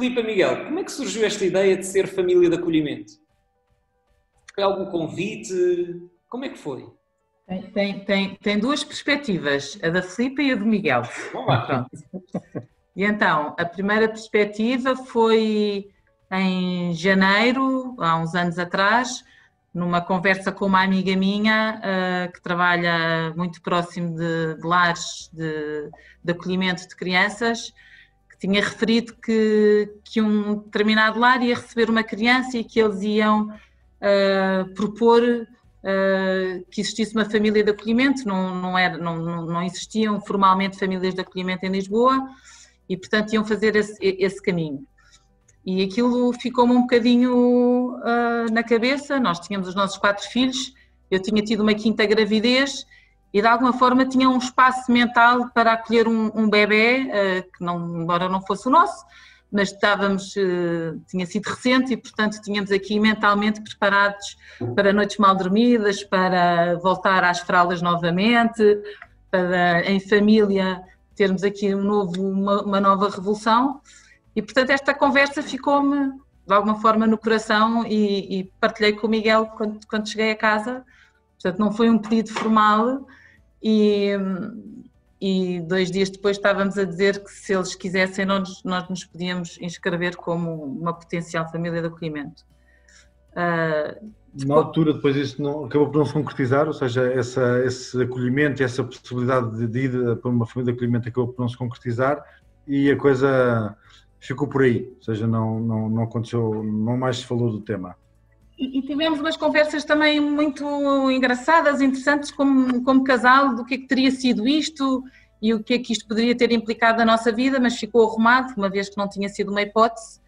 Filipe, Miguel, como é que surgiu esta ideia de ser família de acolhimento? Foi algum convite? Como é que foi? Tem duas perspectivas, a da Filipa e a do Miguel. Vamos lá. Pronto. E então, a primeira perspectiva foi em janeiro, há uns anos atrás, numa conversa com uma amiga minha que trabalha muito próximo de lares de acolhimento de crianças, que tinha referido que um determinado lar ia receber uma criança e que eles iam propor que existisse uma família de acolhimento. Não existiam formalmente famílias de acolhimento em Lisboa e, portanto, iam fazer esse caminho. E aquilo ficou-me um bocadinho na cabeça. Nós tínhamos os nossos 4 filhos, eu tinha tido uma 5ª gravidez e, de alguma forma, tinha um espaço mental para acolher um bebê, que embora não fosse o nosso, mas tinha sido recente e, portanto, tínhamos aqui mentalmente preparados para noites mal dormidas, para voltar às fraldas novamente, para, em família, termos aqui uma nova revolução. E, portanto, esta conversa ficou-me, de alguma forma, no coração e partilhei com o Miguel quando cheguei a casa. Portanto, não foi um pedido formal e 2 dias depois estávamos a dizer que, se eles quisessem, nós nos podíamos inscrever como uma potencial família de acolhimento. Na altura, depois isso acabou por não se concretizar, ou seja, esse acolhimento e essa possibilidade de ir para uma família de acolhimento acabou por não se concretizar e a coisa ficou por aí, ou seja, não aconteceu, não mais se falou do tema. E tivemos umas conversas também muito engraçadas, interessantes, como casal, do que é que teria sido isto e o que é que isto poderia ter implicado na nossa vida, mas ficou arrumado, uma vez que não tinha sido uma hipótese,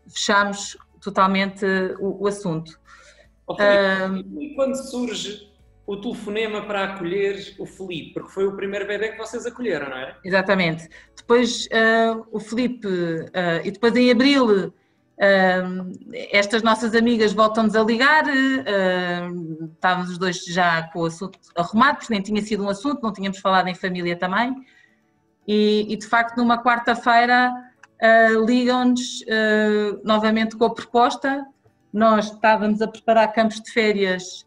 fechámos totalmente o assunto. E quando surge o telefonema para acolher o Filipe? Porque foi o primeiro bebê que vocês acolheram, não é? Exatamente. Depois o Filipe, e depois em abril, estas nossas amigas voltam-nos a ligar, estávamos os dois já com o assunto arrumado, porque nem tinha sido um assunto, não tínhamos falado em família também, e de facto numa quarta-feira ligam-nos novamente com a proposta. Nós estávamos a preparar campos de férias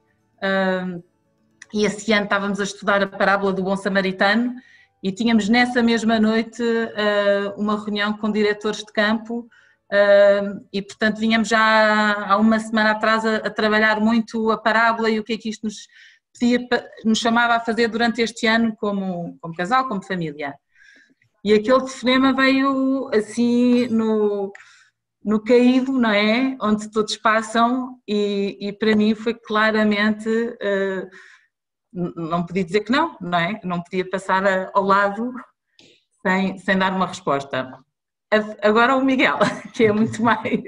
e esse ano estávamos a estudar a parábola do Bom Samaritano e tínhamos nessa mesma noite uma reunião com diretores de campo e, portanto, vínhamos já há uma semana atrás a trabalhar muito a parábola e o que é que isto nos chamava a fazer durante este ano como casal, como família. E aquele telefonema veio assim no caído, não é? Onde todos passam e para mim foi claramente, não podia dizer que não é? Não podia passar ao lado sem dar uma resposta. Agora o Miguel, que é muito mais...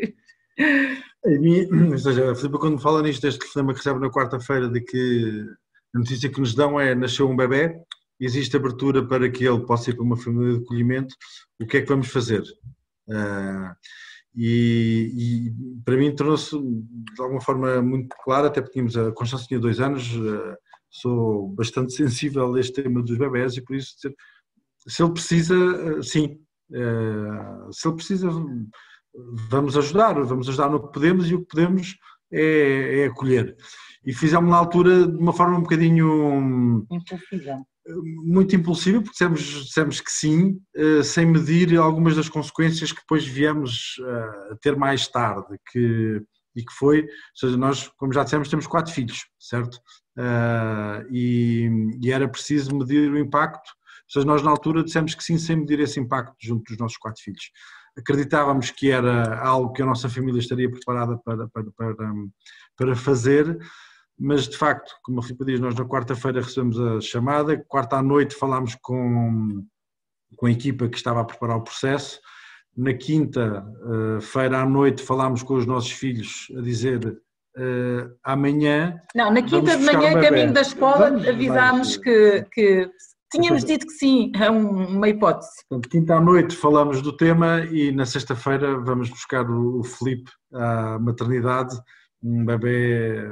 Ou seja, a Filipa, quando fala nisto, deste telefonema que recebe na quarta-feira, de que a notícia que nos dão nasceu um bebê, existe abertura para que ele possa ir para uma família de acolhimento, o que é que vamos fazer? E para mim tornou-se de alguma forma muito claro, até porque tínhamos a Constância tinha 2 anos, sou bastante sensível a este tema dos bebés e por isso, se ele precisa, sim, se ele precisa, vamos ajudar no que podemos e o que podemos é acolher. E fizemos na altura de uma forma um bocadinho... impulsiva. Muito impulsiva, porque dissemos que sim, sem medir algumas das consequências que depois viemos a ter mais tarde, e que foi, ou seja, nós, como já dissemos, temos 4 filhos, certo? E era preciso medir o impacto, ou seja, nós na altura dissemos que sim, sem medir esse impacto junto dos nossos 4 filhos. Acreditávamos que era algo que a nossa família estaria preparada para fazer, mas de facto, como a Filipa diz, nós na quarta-feira recebemos a chamada, quarta à noite falámos com a equipa que estava a preparar o processo, na quinta-feira à noite falámos com os nossos filhos a dizer amanhã... Não, na quinta de manhã, caminho da escola, avisámos que tínhamos dito que sim, é uma hipótese. Portanto, quinta à noite falamos do tema e na sexta-feira vamos buscar o Filipe à maternidade, um bebê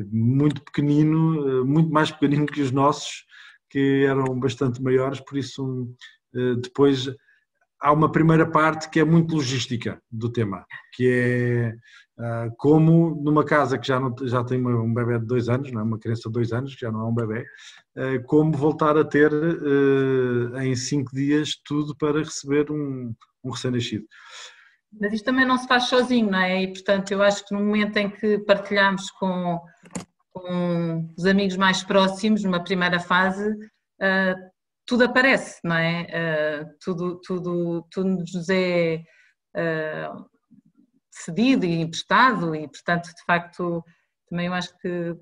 muito pequenino, muito mais pequenino que os nossos, que eram bastante maiores, por isso depois há uma primeira parte que é muito logística do tema, que é como numa casa que já tem um bebê de 2 anos, não é? Uma criança de 2 anos, que já não é um bebê, como voltar a ter em 5 dias tudo para receber um recém-nascido. Mas isto também não se faz sozinho, não é? E, portanto, eu acho que no momento em que partilhamos com os amigos mais próximos, numa primeira fase, tudo aparece, não é? Tudo nos é cedido e emprestado e, portanto, de facto, também eu acho que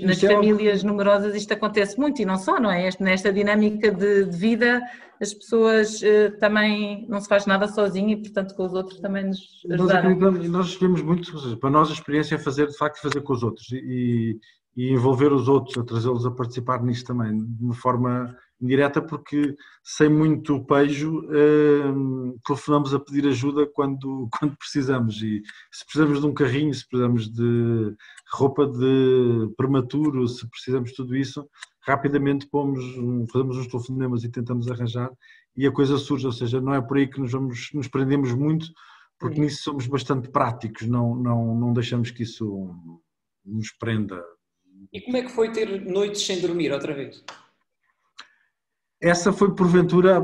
nas famílias numerosas isto acontece muito e não só, não é? Nesta dinâmica de vida as pessoas também não se faz nada sozinho e, portanto, com os outros também nos ajudaram. Nós vemos muito, ou seja, para nós a experiência é fazer, de facto, fazer com os outros e envolver os outros, a trazê-los a participar nisto também, de uma forma indireta, porque sem muito pejo telefonamos a pedir ajuda quando precisamos, e se precisamos de um carrinho, se precisamos de roupa de prematuro, se precisamos de tudo isso, rapidamente fazemos uns telefonemas e tentamos arranjar e a coisa surge, ou seja, não é por aí que nos prendemos muito, porque nisso somos bastante práticos, não deixamos que isso nos prenda. E como é que foi ter noites sem dormir outra vez? Essa foi, porventura,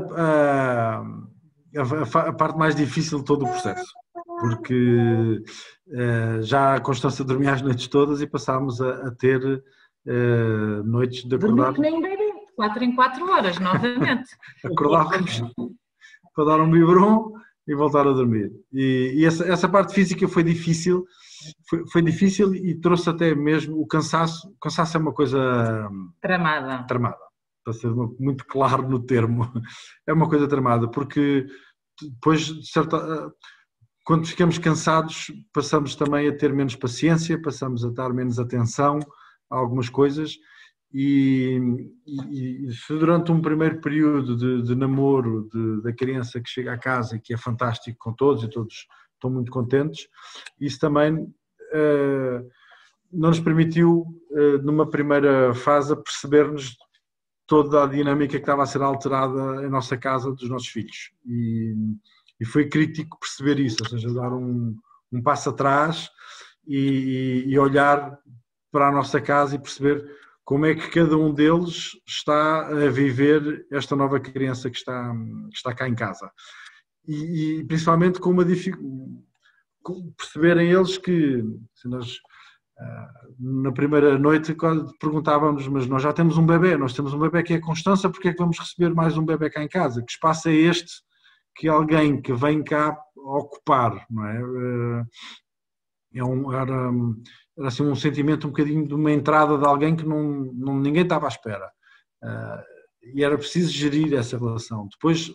a parte mais difícil de todo o processo, porque já a Constança dormia as noites todas e passámos a ter noites de acordar... Dormir que nem um bebê, 4 em 4 horas, novamente. Acordávamos para dar um biberon e voltar a dormir. E essa parte física foi difícil, e trouxe até mesmo o cansaço. O cansaço é uma coisa... Tramada. Para ser muito claro no termo, é uma coisa tramada, porque depois, quando ficamos cansados, passamos também a ter menos paciência, passamos a dar menos atenção a algumas coisas, e se durante um primeiro período de namoro da criança que chega à casa, que é fantástico com todos, e todos estão muito contentes, isso também não nos permitiu, numa primeira fase, perceber-nos toda a dinâmica que estava a ser alterada em nossa casa dos nossos filhos, e foi crítico perceber isso, ou seja, dar um passo atrás e olhar para a nossa casa e perceber como é que cada um deles está a viver esta nova criança que está cá em casa, e principalmente com uma dificuldade, perceberem eles que, se nós... Na primeira noite perguntávamos, mas nós já temos um bebê, que é a Constança, porque é que vamos receber mais um bebê cá em casa? Que espaço é este que alguém que vem cá ocupar, não é? Era assim um sentimento um bocadinho de uma entrada de alguém que ninguém estava à espera, e era preciso gerir essa relação. Depois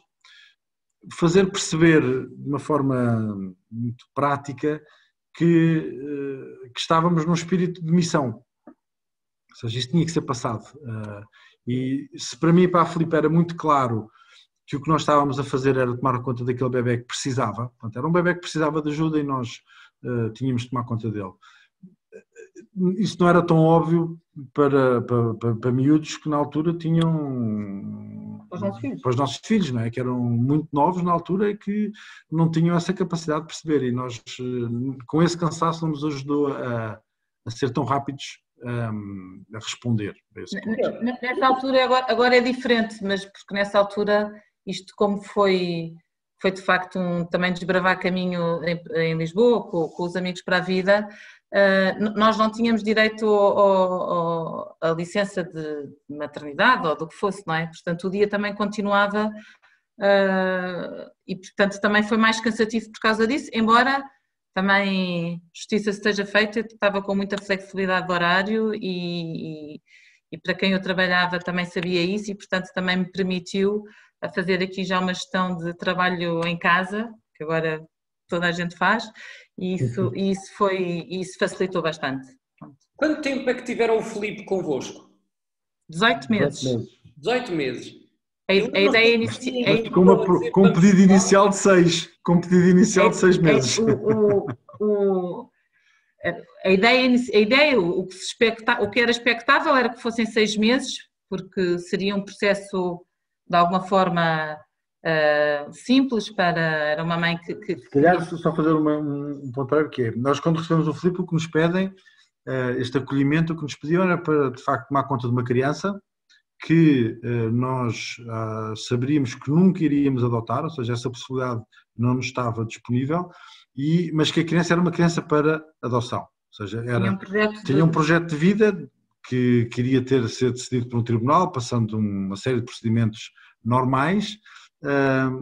fazer perceber de uma forma muito prática que estávamos num espírito de missão, ou seja, isto tinha que ser passado, e se para mim e para a Filipe era muito claro que o que nós estávamos a fazer era tomar conta daquele bebê que precisava, portanto, era um bebê que precisava de ajuda e nós tínhamos de tomar conta dele. Isso não era tão óbvio para miúdos que na altura tinham... Para os nossos filhos, não é? Que eram muito novos na altura e que não tinham essa capacidade de perceber, e nós, com esse cansaço, não nos ajudou a ser tão rápidos a responder a esse ponto. Nessa altura, agora é diferente, mas porque nessa altura, isto como foi de facto também desbravar caminho em Lisboa, com os amigos para a vida, nós não tínhamos direito à licença de maternidade ou do que fosse, não é? Portanto, o dia também continuava, e portanto também foi mais cansativo por causa disso, embora também justiça esteja feita, estava com muita flexibilidade de horário e para quem eu trabalhava também sabia isso, e portanto também me permitiu a fazer aqui já uma gestão de trabalho em casa, que agora toda a gente faz, e isso facilitou bastante. Pronto. Quanto tempo é que tiveram o Filipe convosco? 18 meses. 18 meses. A ideia inicial... Com um pedido inicial de 6. Com um pedido inicial de 6 meses. A ideia, o que era expectável era que fossem 6 meses, porque seria um processo de alguma forma simples, era uma mãe que... Se calhar, só fazer um ponto que é, nós quando recebemos o Filipe, o que nos pedem, este acolhimento, o que nos pediam era para, de facto, tomar conta de uma criança que nós saberíamos que nunca iríamos adotar, ou seja, essa possibilidade não nos estava disponível, mas que a criança era uma criança para adoção, ou seja, tinha um projeto de vida que queria ser decidido por um tribunal, passando uma série de procedimentos normais,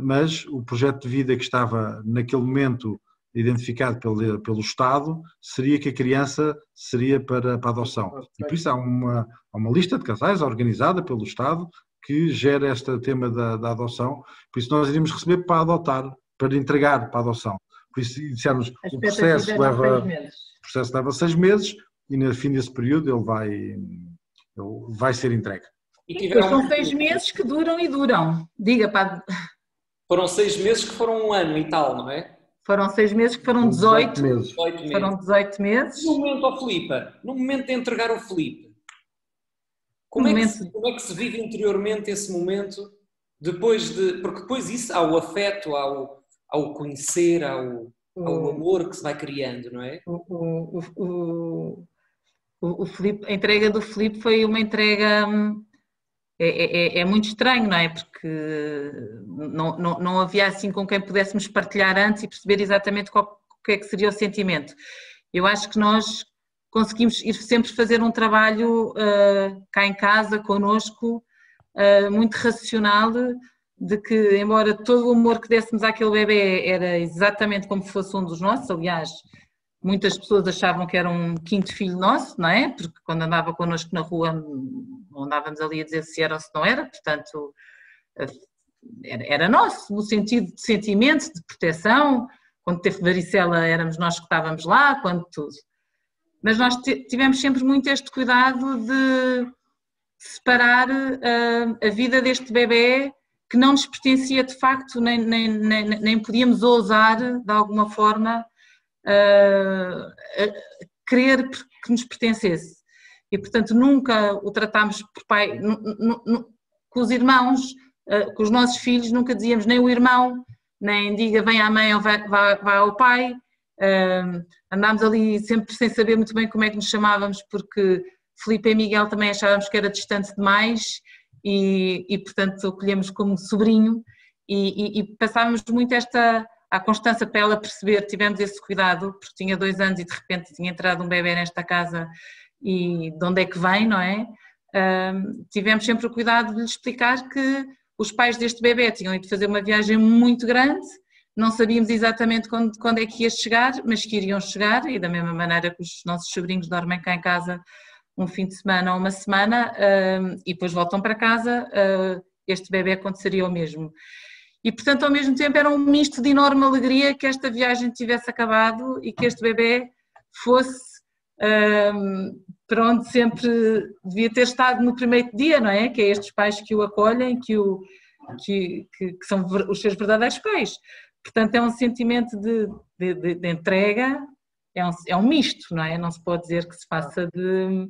mas o projeto de vida que estava naquele momento identificado pelo Estado seria que a criança seria para adoção. E por isso há uma lista de casais organizada pelo Estado que gera este tema da adoção. Por isso nós iríamos receber para adotar, para entregar para adoção. Por isso dissemos, o processo leva 6 meses e no fim desse período ele vai ser entregue. E são 6 meses que duram e duram. Diga, Padre. Foram 6 meses que foram um ano e tal, não é? Foram 6 meses que foram 18 meses. Foram 18 meses. No momento de entregar o Filipe, como é que se vive interiormente esse momento, porque depois isso há o afeto, ao conhecer, ao amor que se vai criando, não é? O Filipe, a entrega do Filipe foi uma entrega... É muito estranho, não é? Porque não havia assim com quem pudéssemos partilhar antes e perceber exatamente o que é que seria o sentimento. Eu acho que nós conseguimos ir sempre fazer um trabalho cá em casa, connosco, muito racional, de que, embora todo o amor que dessemos àquele bebê era exatamente como se fosse um dos nossos, aliás, muitas pessoas achavam que era um quinto filho nosso, não é? Porque quando andava connosco na rua, não andávamos ali a dizer se era ou se não era, portanto, era nosso, no sentido de sentimento, de proteção. Quando teve varicela éramos nós que estávamos lá, quando tudo. Mas nós tivemos sempre muito este cuidado de separar a vida deste bebê, que não nos pertencia de facto, nem podíamos ousar, de alguma forma, querer que nos pertencesse. E, portanto, nunca o tratámos por pai, com os irmãos, com os nossos filhos, nunca dizíamos nem o irmão, nem diga vem à mãe ou vai ao pai. Andámos ali sempre sem saber muito bem como é que nos chamávamos, porque Filipe e Miguel também achávamos que era distante demais e portanto, acolhemos como sobrinho e passávamos muito à Constança para ela perceber, tivemos esse cuidado, porque tinha 2 anos e de repente tinha entrado um bebê nesta casa e de onde é que vem, não é? Tivemos sempre o cuidado de lhe explicar que os pais deste bebê tinham ido fazer uma viagem muito grande, não sabíamos exatamente quando é que ia chegar, mas que iriam chegar, e da mesma maneira que os nossos sobrinhos dormem cá em casa um fim de semana ou uma semana e depois voltam para casa, este bebê aconteceria o mesmo. E, portanto, ao mesmo tempo era um misto de enorme alegria que esta viagem tivesse acabado e que este bebê fosse para onde sempre devia ter estado no primeiro dia, não é? Que é estes pais que o acolhem, que são os seus verdadeiros pais. Portanto, é um sentimento de entrega, é um misto, não é? Não se pode dizer que se faça de...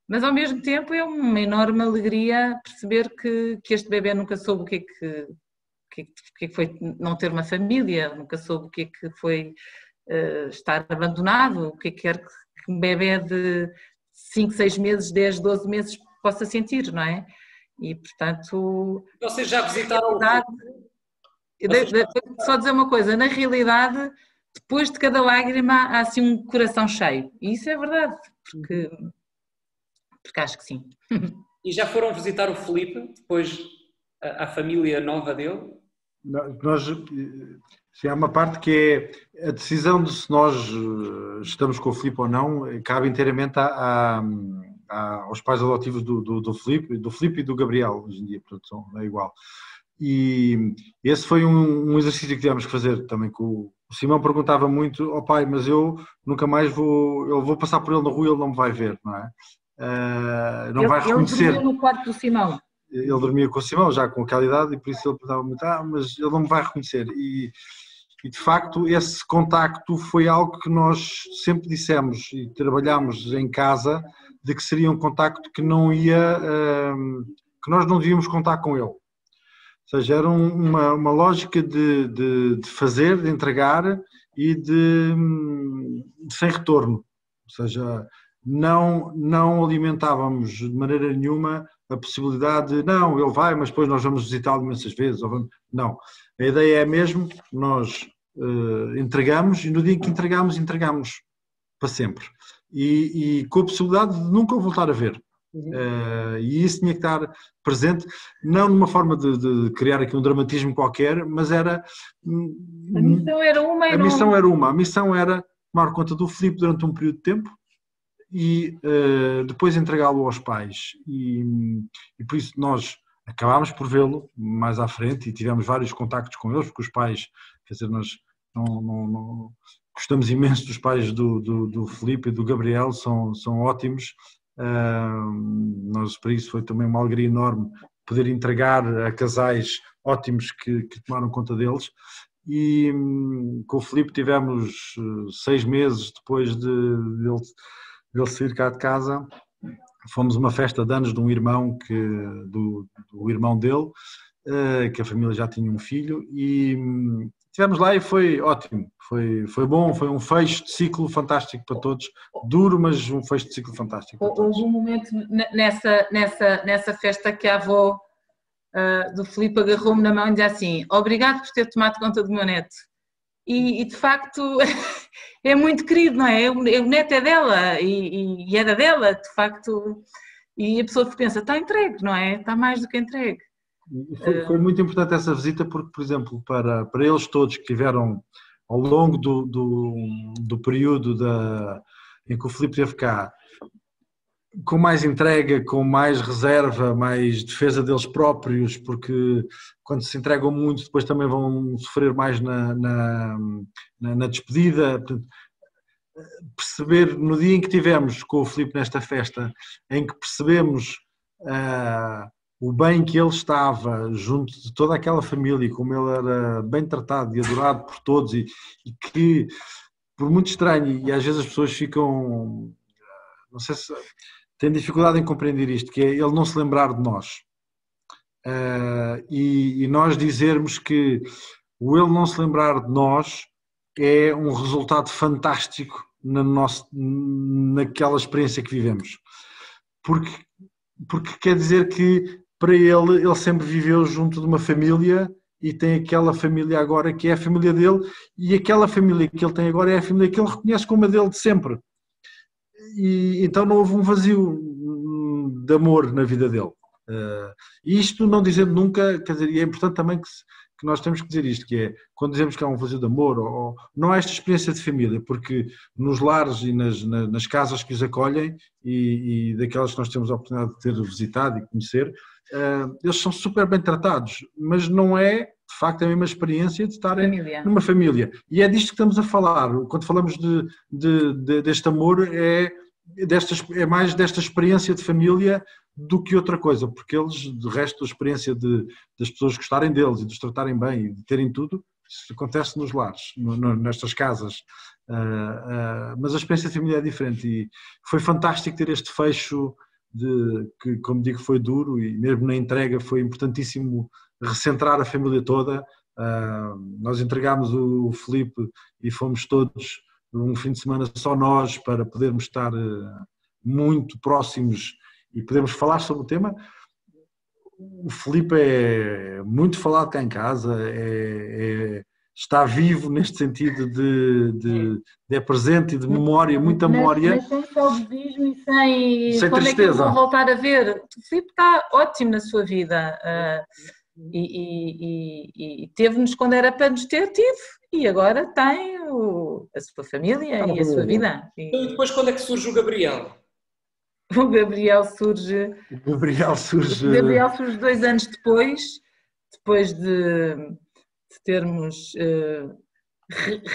Mas, ao mesmo tempo, é uma enorme alegria perceber que este bebê nunca soube o que é que foi não ter uma família, nunca soube o que é que foi estar abandonado, o que é que quer que um bebê de 5, 6 meses, 10, 12 meses possa sentir, não é? E, portanto... Vocês já visitaram... Só dizer uma coisa, na realidade, depois de cada lágrima há assim um coração cheio. E isso é verdade, porque acho que sim. E já foram visitar o Filipe, depois a família nova dele? Há uma parte que é a decisão de se nós estamos com o Filipe ou não, cabe inteiramente aos pais adotivos do Filipe e do Gabriel, hoje em dia, portanto, é igual. E esse foi um exercício que tivemos que fazer também. O Simão perguntava muito ao pai, mas eu nunca mais eu vou passar por ele na rua e ele não me vai ver, não é? Não vai reconhecer. Ele dormia no quarto do Simão. Ele dormia com o Simão, já com aquela idade, e por isso ele perguntava muito, mas ele não me vai reconhecer. E de facto esse contacto foi algo que nós sempre dissemos e trabalhámos em casa, de que seria um contacto que não ia, que nós não devíamos contar com ele. Ou seja, era uma lógica de fazer, de entregar e de sem retorno. Ou seja, não alimentávamos de maneira nenhuma a possibilidade de, não, ele vai, mas depois nós vamos visitá-lo imensas vezes. Não. A ideia é mesmo, nós entregamos e no dia em que entregamos para sempre. E com a possibilidade de nunca o voltar a ver. E isso tinha que estar presente, não numa forma de criar aqui um dramatismo qualquer, mas era... A missão era uma e a missão era uma. A missão era tomar conta do Filipe durante um período de tempo e depois entregá-lo aos pais. E por isso nós acabámos por vê-lo mais à frente e tivemos vários contactos com eles, porque os pais, quer dizer, nós não gostamos imenso dos pais do Filipe e do Gabriel, são ótimos. Nós, para isso foi também uma alegria enorme poder entregar a casais ótimos que tomaram conta deles. E com o Filipe tivemos 6 meses depois dele sair cá de casa, fomos a uma festa de anos de um irmão do irmão dele, que a família já tinha um filho, e estivemos lá e foi ótimo, foi bom, foi um fecho de ciclo fantástico para todos, duro, mas um fecho de ciclo fantástico para todos. Houve um momento nessa festa que a avó do Filipe agarrou-me na mão e disse assim: obrigado por ter tomado conta do meu neto. E de facto é muito querido, não é? O neto é dela e era dela, de facto, e a pessoa pensa, está entregue, não é? Está mais do que entregue. Foi muito importante essa visita porque, por exemplo, para eles todos que tiveram ao longo do período em que o Filipe esteve cá, com mais entrega, com mais reserva, mais defesa deles próprios, porque quando se entregam muito depois também vão sofrer mais na despedida. Portanto, perceber no dia em que tivemos com o Filipe nesta festa, em que percebemos o bem que ele estava junto de toda aquela família, como ele era bem tratado e adorado por todos e que, por muito estranho, e às vezes as pessoas ficam, não sei se têm dificuldade em compreender isto, que é ele não se lembrar de nós. E nós dizermos que o ele não se lembrar de nós é um resultado fantástico naquela experiência que vivemos. Porque quer dizer que para ele sempre viveu junto de uma família e tem aquela família agora que é a família dele e aquela família que ele tem agora é a família que ele reconhece como a dele de sempre. E então não houve um vazio de amor na vida dele. Isto não dizendo nunca, quer dizer, e é importante também que nós temos que dizer isto, que é, quando dizemos que há um vazio de amor, não há esta experiência de família, porque nos lares e nas casas que os acolhem e daquelas que nós temos a oportunidade de ter visitado e conhecer, eles são super bem tratados, mas não é, de facto, a mesma experiência de estarem numa família. E é disto que estamos a falar, quando falamos deste amor, é mais desta experiência de família do que outra coisa, porque eles, de resto, a experiência das pessoas gostarem deles e de os tratarem bem e de terem tudo, isso acontece nos lares, nestas casas, mas a experiência de família é diferente e foi fantástico ter este fecho que, como digo, foi duro e mesmo na entrega foi importantíssimo recentrar a família toda. Nós entregámos o Filipe e fomos todos um fim de semana só nós para podermos estar muito próximos e podermos falar sobre o tema. O Filipe é muito falado cá em casa, está vivo neste sentido de é presente e de memória, muita memória. Mas sem saudosismo e sem quando tristeza. É que eu vou voltar a ver? O Filipe está ótimo na sua vida e teve-nos quando era para nos ter tido e agora tem a sua família e a sua vida. E depois quando é que surge o Gabriel? O Gabriel surge 2 anos depois de termos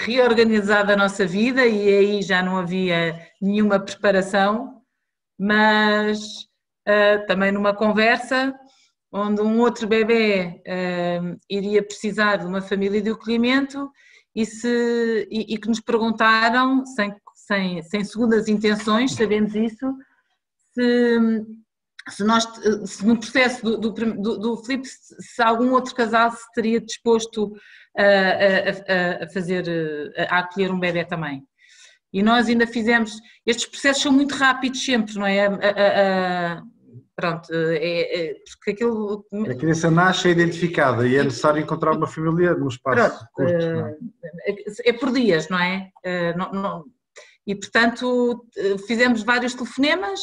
reorganizado a nossa vida e aí já não havia nenhuma preparação, mas também numa conversa onde um outro bebê iria precisar de uma família de acolhimento e que nos perguntaram, sem segundas intenções, sabemos isso, se no processo do Filipe, se algum outro casal se estaria disposto a acolher um bebê também. E nós ainda fizemos, estes processos são muito rápidos sempre, não é? Pronto, porque aquilo... A criança nasce, é identificada e é necessário encontrar uma família num espaço curto, não é? É por dias, não é? E portanto fizemos vários telefonemas,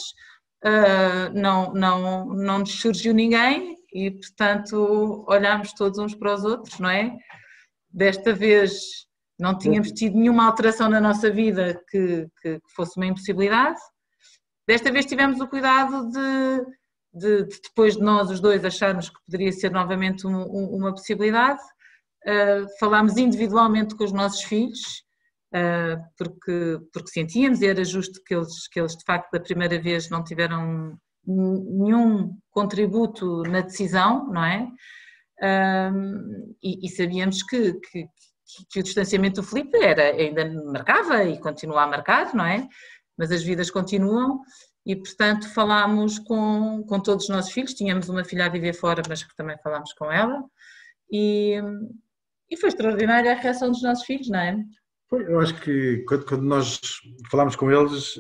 não nos surgiu ninguém e portanto olhámos todos uns para os outros, não é? Desta vez não tínhamos tido nenhuma alteração na nossa vida que fosse uma impossibilidade. Desta vez tivemos o cuidado de depois de nós os dois acharmos que poderia ser novamente uma possibilidade, falámos individualmente com os nossos filhos, porque sentíamos e era justo que eles de facto da primeira vez não tiveram nenhum contributo na decisão, não é? E sabíamos que o distanciamento do Filipe ainda marcava e continua a marcar, não é? Mas as vidas continuam e, portanto, falámos com todos os nossos filhos. Tínhamos uma filha a viver fora, mas que também falámos com ela e foi extraordinária a reação dos nossos filhos, não é? Eu acho que quando nós falámos com eles,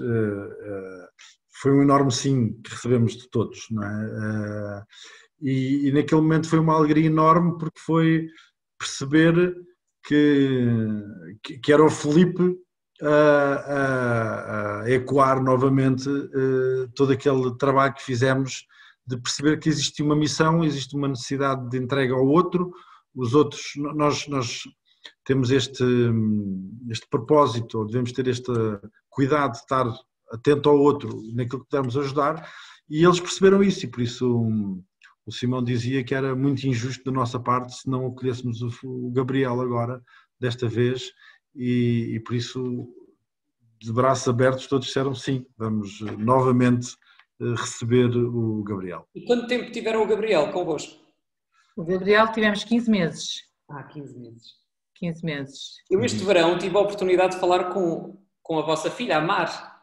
foi um enorme sim que recebemos de todos, não é? E naquele momento foi uma alegria enorme porque foi perceber que era o Filipe a ecoar novamente todo aquele trabalho que fizemos de perceber que existe uma missão, existe uma necessidade de entrega ao outro. Os outros, nós temos este propósito, ou devemos ter este cuidado de estar atento ao outro naquilo que pudermos ajudar, e eles perceberam isso, e por isso o Simão dizia que era muito injusto da nossa parte se não acolhêssemos o Gabriel agora, desta vez, e por isso, de braços abertos, todos disseram sim, vamos novamente receber o Gabriel. E quanto tempo tiveram o Gabriel convosco? O Gabriel tivemos 15 meses. 15 meses. 15 meses. Eu este verão tive a oportunidade de falar com a vossa filha, a Mar,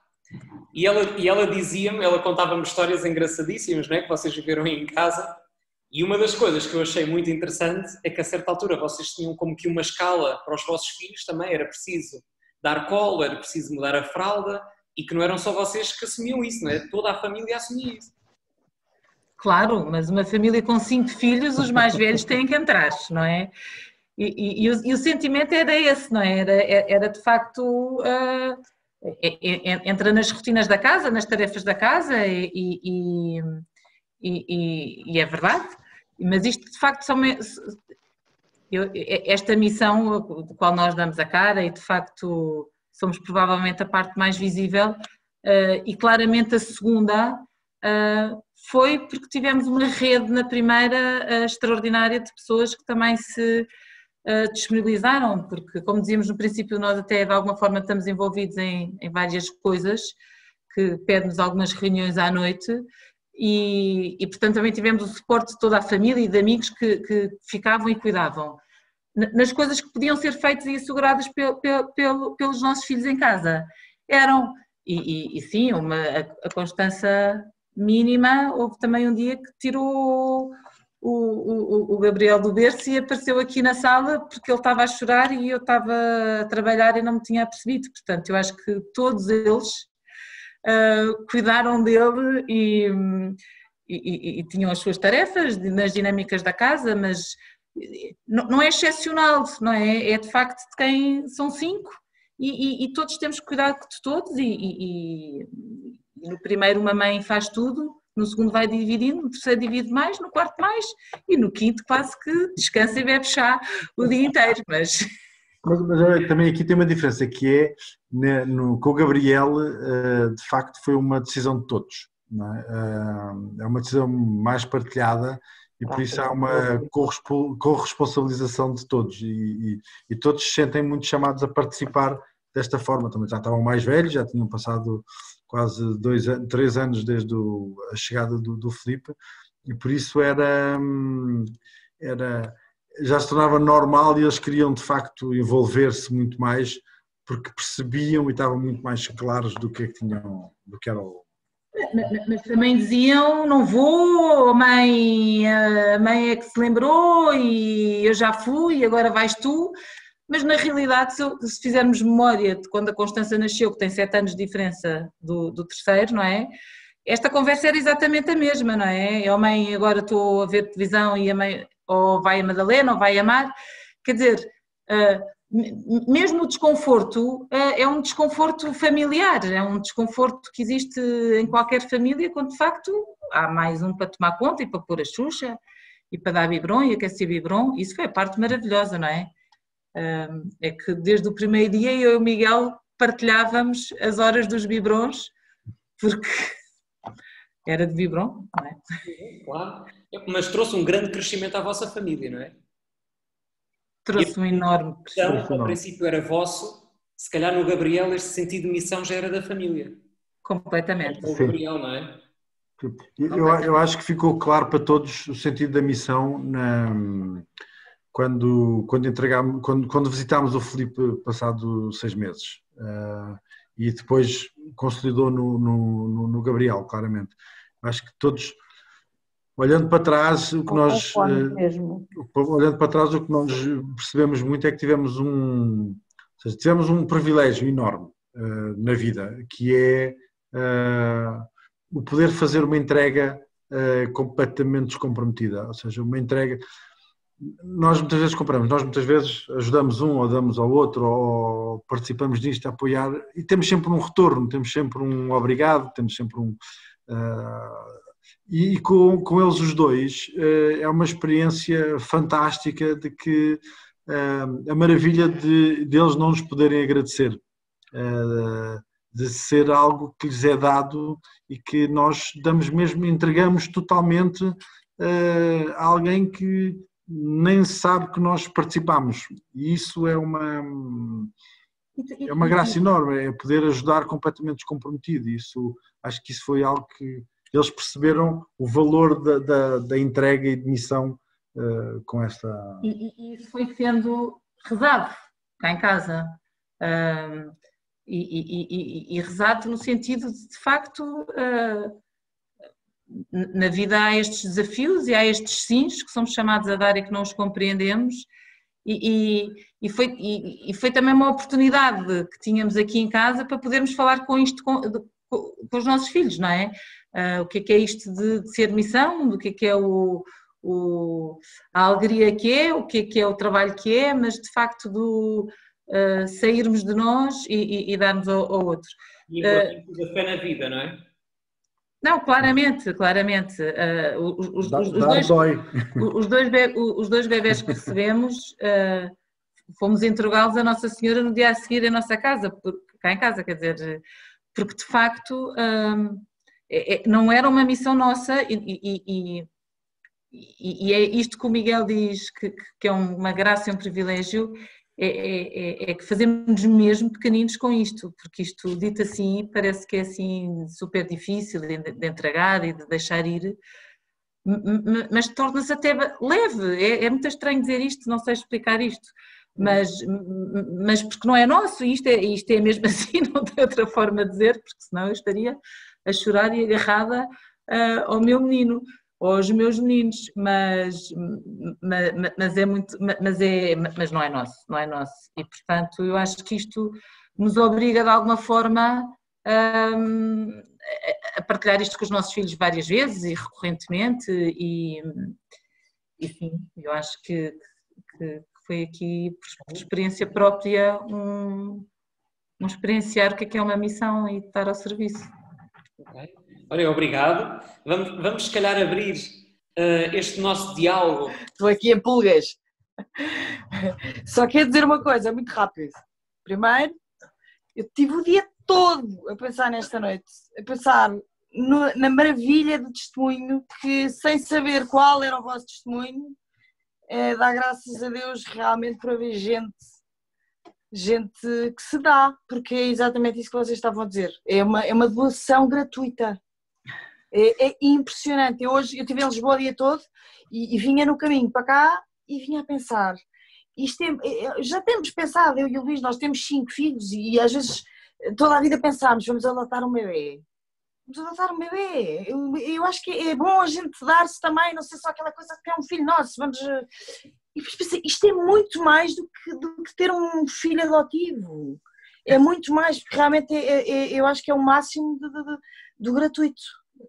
e ela dizia-me, ela contava-me histórias engraçadíssimas, não é, que vocês viveram em casa, e uma das coisas que eu achei muito interessante é que a certa altura vocês tinham como que uma escala para os vossos filhos também, era preciso dar colo, era preciso mudar a fralda, e que não eram só vocês que assumiam isso, não é? Toda a família assumia isso. Claro, mas uma família com 5 filhos, os mais velhos têm que entrar, não é? E o sentimento era esse, não é? Era de facto, entra nas rotinas da casa, nas tarefas da casa e é verdade, mas isto de facto esta missão de qual nós damos a cara e de facto somos provavelmente a parte mais visível e claramente a segunda foi porque tivemos uma rede na primeira extraordinária de pessoas que também se disponibilizaram, porque como dizíamos no princípio nós até de alguma forma estamos envolvidos em várias coisas que pedem-nos algumas reuniões à noite e portanto também tivemos o suporte de toda a família e de amigos que ficavam e cuidavam nas coisas que podiam ser feitas e asseguradas pelos nossos filhos em casa. Eram, e sim, a constância mínima. Houve também um dia que tirou o Gabriel do berço e apareceu aqui na sala porque ele estava a chorar e eu estava a trabalhar e não me tinha apercebido. Portanto, eu acho que todos eles cuidaram dele e tinham as suas tarefas nas dinâmicas da casa, mas não é excepcional, não é? É de facto de quem são 5 e todos temos que cuidar de todos e no primeiro uma mãe faz tudo, no segundo vai dividindo, no terceiro divide mais, no quarto mais e no quinto quase que descansa e bebe chá o dia inteiro, mas olha, também aqui tem uma diferença que é, com o Gabriel, de facto foi uma decisão de todos, não é? É uma decisão mais partilhada e por isso há uma corresponsabilização de todos e todos se sentem muito chamados a participar desta forma. Também já estavam mais velhos, já tinham passado quase 3 anos desde a chegada do Filipe e por isso já se tornava normal e eles queriam de facto envolver-se muito mais porque percebiam e estavam muito mais claros do que era Mas também diziam, não vou, a mãe é que se lembrou e eu já fui, agora vais tu. Mas na realidade, se fizermos memória de quando a Constança nasceu, que tem 7 anos de diferença do terceiro, não é? Esta conversa era exatamente a mesma, não é? A mãe, agora estou a ver televisão e a mãe ou vai a Madalena ou vai a Mar. Quer dizer, mesmo o desconforto é um desconforto familiar, é um desconforto que existe em qualquer família, quando de facto há mais um para tomar conta e para pôr a Xuxa e para dar biberon e aquecer biberon. Isso foi a parte maravilhosa, não é? É que desde o primeiro dia eu e o Miguel partilhávamos as horas dos biberons, porque era de biberon, não é? Claro, mas trouxe um grande crescimento à vossa família, não é? Trouxe um enorme crescimento. Então, ao princípio era vosso, se calhar no Gabriel este sentido de missão já era da família. Completamente. O Gabriel, não é? Eu acho que ficou claro para todos o sentido da missão quando visitámos o Filipe passado 6 meses. E depois consolidou no Gabriel, claramente. Acho que todos, olhando para trás, o que nós percebemos muito é que tivemos um privilégio enorme na vida, que é o poder fazer uma entrega completamente descomprometida, ou seja, uma entrega. Nós muitas vezes compramos, nós muitas vezes ajudamos um ou damos ao outro ou participamos disto a apoiar e temos sempre um retorno, temos sempre um obrigado, temos sempre e com eles os dois é uma experiência fantástica de que a maravilha deles não nos poderem agradecer, de ser algo que lhes é dado e que nós damos mesmo, entregamos totalmente a alguém que nem sabe que nós participamos, e isso é uma graça enorme, é poder ajudar completamente descomprometido. Isso, acho que isso foi algo que eles perceberam o valor da entrega e de missão com esta... E isso foi sendo rezado cá em casa, e rezado no sentido de facto... Na vida há estes desafios e há estes sims que somos chamados a dar e que não os compreendemos, e foi também uma oportunidade que tínhamos aqui em casa para podermos falar com isto com os nossos filhos, não é? O que é isto de ser missão, do que é a alegria que é, o que é o trabalho que é, mas de facto sairmos de nós e darmos ao outro. E a fé na vida, não é? Não, claramente. Os dois bebés que recebemos, fomos entregá-los a Nossa Senhora no dia a seguir em nossa casa, cá em casa, quer dizer, porque de facto não era uma missão nossa e é isto que o Miguel diz que é uma graça e um privilégio, é que fazemos mesmo pequeninos com isto, porque isto dito assim parece que é assim super difícil de entregar e de deixar ir, mas torna-se até leve, é muito estranho dizer isto, não sei explicar isto, mas porque não é nosso, isto é mesmo assim, não tem outra forma de dizer, porque senão eu estaria a chorar e agarrada ao meu menino, ou aos meus meninos, mas não é nosso, e portanto eu acho que isto nos obriga de alguma forma a partilhar isto com os nossos filhos várias vezes e recorrentemente, e sim, eu acho que foi aqui por experiência própria experienciar o que é uma missão e estar ao serviço. Okay. Olha, obrigado. Vamos se calhar abrir este nosso diálogo. Estou aqui em pulgas. Só quero dizer uma coisa, muito rápido. Primeiro, eu tive o dia todo a pensar nesta noite, a pensar na maravilha do testemunho, que sem saber qual era o vosso testemunho, dá graças a Deus realmente por haver gente que se dá, porque é exatamente isso que vocês estavam a dizer. É uma doação gratuita. É impressionante. Eu estive em Lisboa o dia todo e vinha no caminho para cá e vinha a pensar. Já temos pensado, eu e o Luís, nós temos 5 filhos e às vezes toda a vida pensámos, vamos adotar um bebê. vamos adotar um bebê. Eu acho que é bom a gente dar-se também, não sei só aquela coisa que é um filho nosso, vamos... E pensei, isto é muito mais do que ter um filho adotivo. É muito mais, porque realmente eu acho que é o máximo do gratuito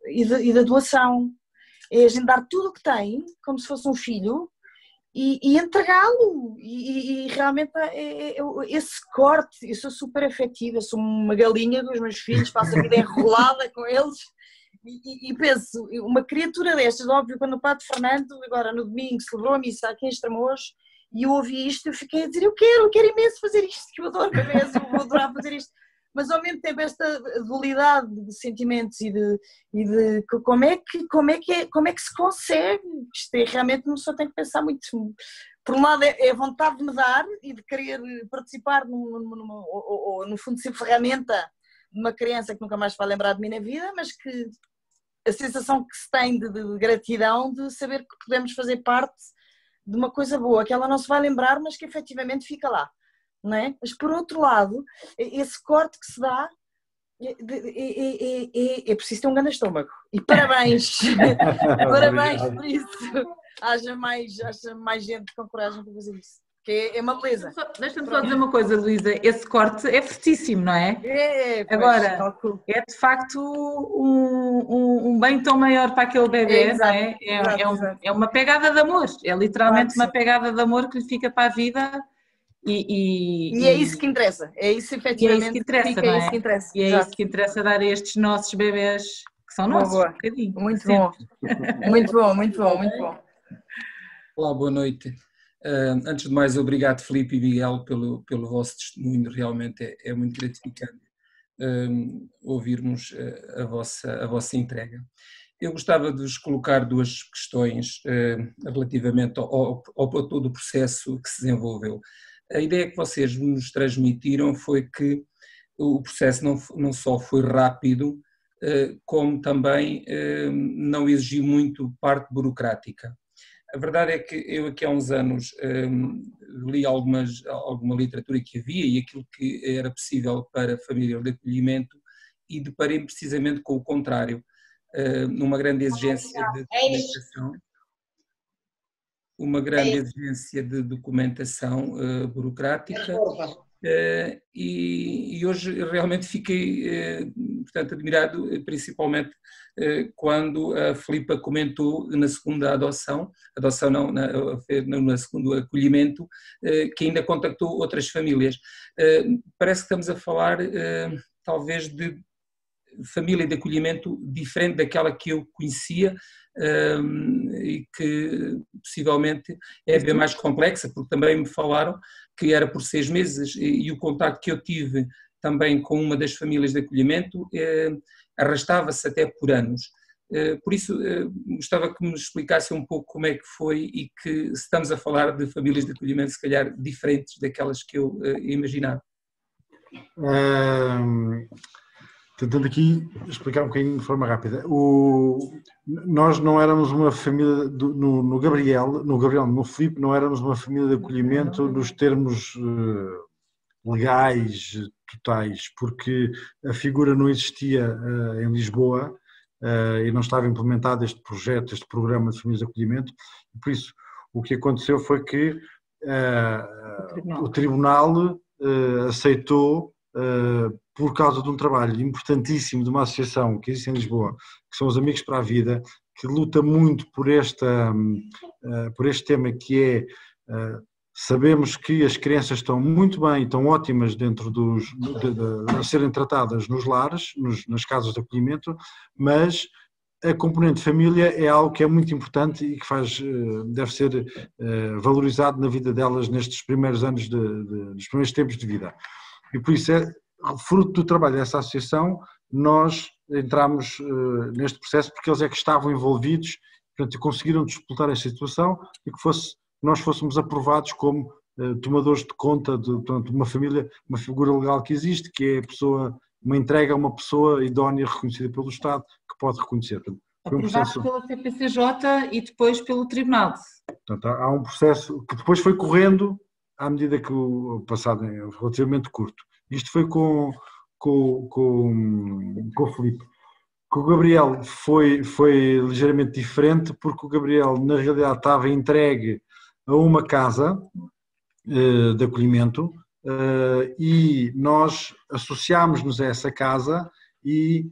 e da doação. É a gente dar tudo o que tem, como se fosse um filho, e entregá-lo. E realmente esse corte, eu sou super afetiva, eu sou uma galinha dos meus filhos, passo a vida enrolada com eles. E penso, uma criatura destas, óbvio, quando o Padre Fernando, agora no domingo, celebrou a missa aqui em Estremoz, e eu ouvi isto, eu fiquei a dizer, eu quero imenso fazer isto, que eu adoro bebês, eu vou adorar fazer isto. Mas ao mesmo tempo esta dualidade de sentimentos e de como é que se consegue, isto é, realmente uma pessoa tem que pensar muito. Por um lado é a vontade de me dar e de querer participar ou no fundo ser ferramenta de uma criança que nunca mais vai lembrar de mim na vida, mas que a sensação que se tem de gratidão, de saber que podemos fazer parte de uma coisa boa, que ela não se vai lembrar, mas que efetivamente fica lá, não é? Mas por outro lado, esse corte que se dá é preciso ter um grande estômago. E parabéns! Parabéns por isso! Haja mais gente com coragem para fazer isso. Que é uma beleza. Deixa-me só dizer uma coisa, Luísa, esse corte é fortíssimo, não é? Agora, é de facto um bem tão maior para aquele bebê, não é? É uma pegada de amor, é literalmente uma pegada de amor que lhe fica para a vida e é isso que interessa, é isso efetivamente é isso que interessa, não é? Isso que interessa. E é isso que interessa dar a estes nossos bebês, que são nossos, um bocadinho. Muito bom, muito bom, muito bom, muito bom. Olá, boa noite. Antes de mais, obrigado Filipe e Miguel pelo vosso testemunho, realmente é muito gratificante ouvirmos a vossa entrega. Eu gostava de vos colocar duas questões relativamente ao todo o processo que se desenvolveu. A ideia que vocês nos transmitiram foi que o processo não só foi rápido, como também não exigiu muito parte burocrática. A verdade é que eu aqui há uns anos li alguma literatura que havia e aquilo que era possível para a família de acolhimento e deparei-me precisamente com o contrário, numa grande exigência de documentação, burocrática e hoje realmente fiquei portanto, admirado, principalmente quando a Filipa comentou na segunda adoção não, no segundo acolhimento, que ainda contactou outras famílias. Parece que estamos a falar talvez de família de acolhimento diferente daquela que eu conhecia e que possivelmente é bem mais complexa, porque também me falaram que era por 6 meses e o contacto que eu tive também com uma das famílias de acolhimento arrastava-se até por anos. Por isso, gostava que me explicasse um pouco como é que foi e que se estamos a falar de famílias de acolhimento se calhar diferentes daquelas que eu imaginava. Tentando aqui explicar um bocadinho de forma rápida. Nós não éramos uma família, no Filipe, não éramos uma família de acolhimento nos termos legais, totais, porque a figura não existia em Lisboa e não estava implementado este projeto, este programa de famílias de acolhimento, e por isso o que aconteceu foi que o Tribunal aceitou, por causa de um trabalho importantíssimo de uma associação que existe em Lisboa, que são os Amigos para a Vida, que luta muito por este tema que é, sabemos que as crianças estão muito bem, estão ótimas dentro a serem tratadas nos lares, nas casas de acolhimento, mas a componente família é algo que é muito importante e que deve ser valorizado na vida delas nestes primeiros anos, nos primeiros tempos de vida. E por isso fruto do trabalho dessa associação, nós entramos neste processo porque eles é que estavam envolvidos, portanto conseguiram disputar esta situação e que nós fôssemos aprovados como tomadores de conta de uma família, uma figura legal que existe, que é uma entrega a uma pessoa idónea reconhecida pelo Estado, que pode reconhecer. Aprovados pela CPCJ e depois pelo Tribunal. Portanto, há um processo que depois foi correndo à medida que o passado é relativamente curto. Isto foi com o Filipe. Com o Gabriel foi ligeiramente diferente, porque o Gabriel na realidade estava entregue a uma casa de acolhimento e nós associámos-nos a essa casa e